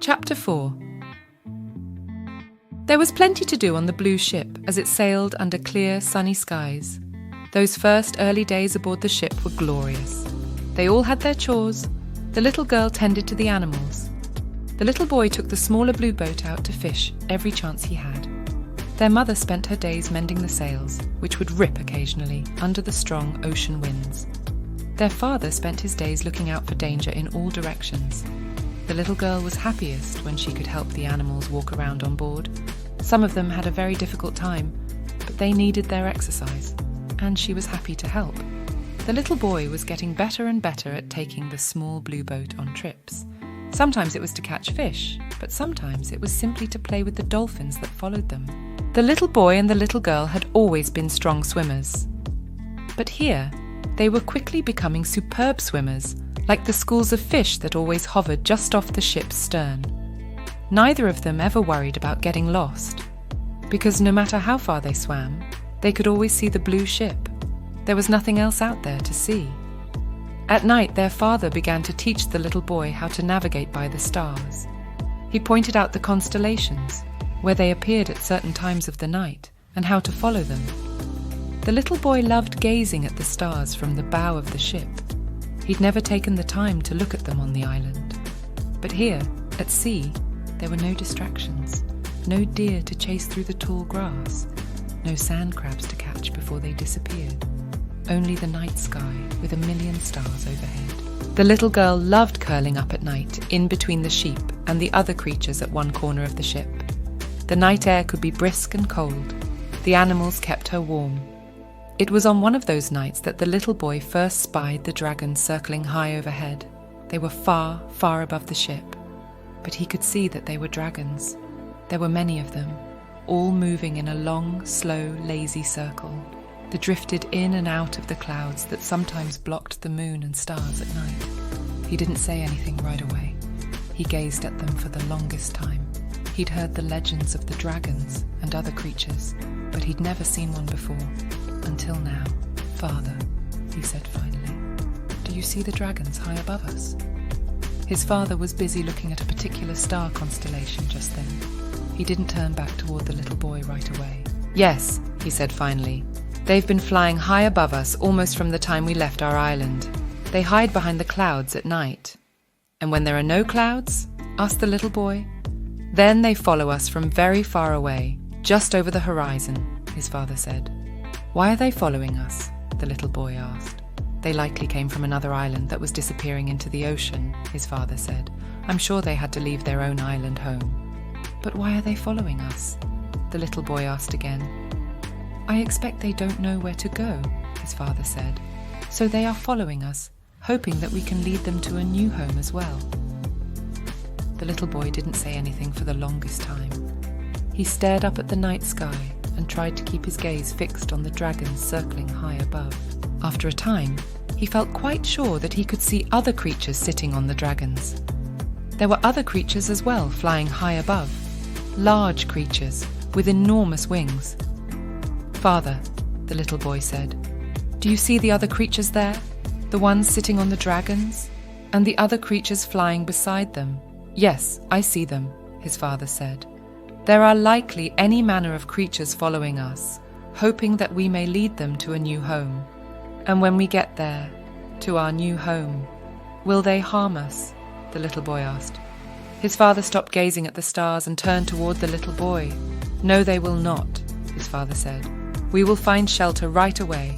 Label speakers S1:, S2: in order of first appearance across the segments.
S1: Chapter 4. There was plenty to do on the blue ship as it sailed under clear, sunny skies. Those first early days aboard the ship were glorious. They all had their chores. The little girl tended to the animals. The little boy took the smaller blue boat out to fish every chance he had. Their mother spent her days mending the sails, which would rip occasionally under the strong ocean winds. Their father spent his days looking out for danger in all directions. The little girl was happiest when she could help the animals walk around on board. Some of them had a very difficult time, but they needed their exercise, and she was happy to help. The little boy was getting better and better at taking the small blue boat on trips. Sometimes it was to catch fish, but sometimes it was simply to play with the dolphins that followed them. The little boy and the little girl had always been strong swimmers. But here, they were quickly becoming superb swimmers, like the schools of fish that always hovered just off the ship's stern. Neither of them ever worried about getting lost, because no matter how far they swam, they could always see the blue ship. There was nothing else out there to see. At night, their father began to teach the little boy how to navigate by the stars. He pointed out the constellations, where they appeared at certain times of the night, and how to follow them. The little boy loved gazing at the stars from the bow of the ship. He'd never taken the time to look at them on the island. But here, at sea, there were no distractions, no deer to chase through the tall grass, no sand crabs to catch before they disappeared, only the night sky with a million stars overhead. The little girl loved curling up at night in between the sheep and the other creatures at one corner of the ship. The night air could be brisk and cold. The animals kept her warm. It was on one of those nights that the little boy first spied the dragons circling high overhead. They were far, far above the ship, but he could see that they were dragons. There were many of them, all moving in a long, slow, lazy circle. They drifted in and out of the clouds that sometimes blocked the moon and stars at night. He didn't say anything right away. He gazed at them for the longest time. He'd heard the legends of the dragons and other creatures, but he'd never seen one before. Until now. "Father," he said finally, "do you see the dragons high above us?" His father was busy looking at a particular star constellation just then. He didn't turn back toward the little boy right away. "Yes," he said finally. "They've been flying high above us almost from the time we left our island. They hide behind the clouds at night." "And when there are no clouds?" asked the little boy. "Then they follow us from very far away, just over the horizon," his father said. "Why are they following us?" the little boy asked. "They likely came from another island that was disappearing into the ocean," his father said. "I'm sure they had to leave their own island home." "But why are they following us?" the little boy asked again. "I expect they don't know where to go," his father said. "So they are following us, hoping that we can lead them to a new home as well." The little boy didn't say anything for the longest time. He stared up at the night sky and tried to keep his gaze fixed on the dragons circling high above. After a time, he felt quite sure that he could see other creatures sitting on the dragons. There were other creatures as well flying high above, large creatures with enormous wings. "Father," the little boy said, "do you see the other creatures there? The ones sitting on the dragons? And the other creatures flying beside them?" "Yes, I see them," his father said. "There are likely any manner of creatures following us, hoping that we may lead them to a new home. And when we get there, to our new home, will they harm us?" the little boy asked. His father stopped gazing at the stars and turned toward the little boy. "No, they will not," his father said. "We will find shelter right away,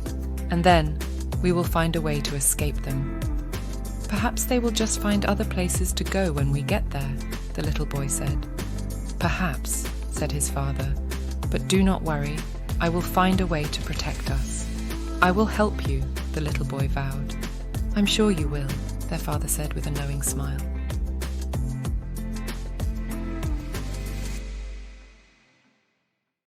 S1: and then we will find a way to escape them." "Perhaps they will just find other places to go when we get there," the little boy said. "Perhaps," said his father, "but do not worry. I will find a way to protect us." "I will help you," the little boy vowed. "I'm sure you will," their father said with a knowing smile.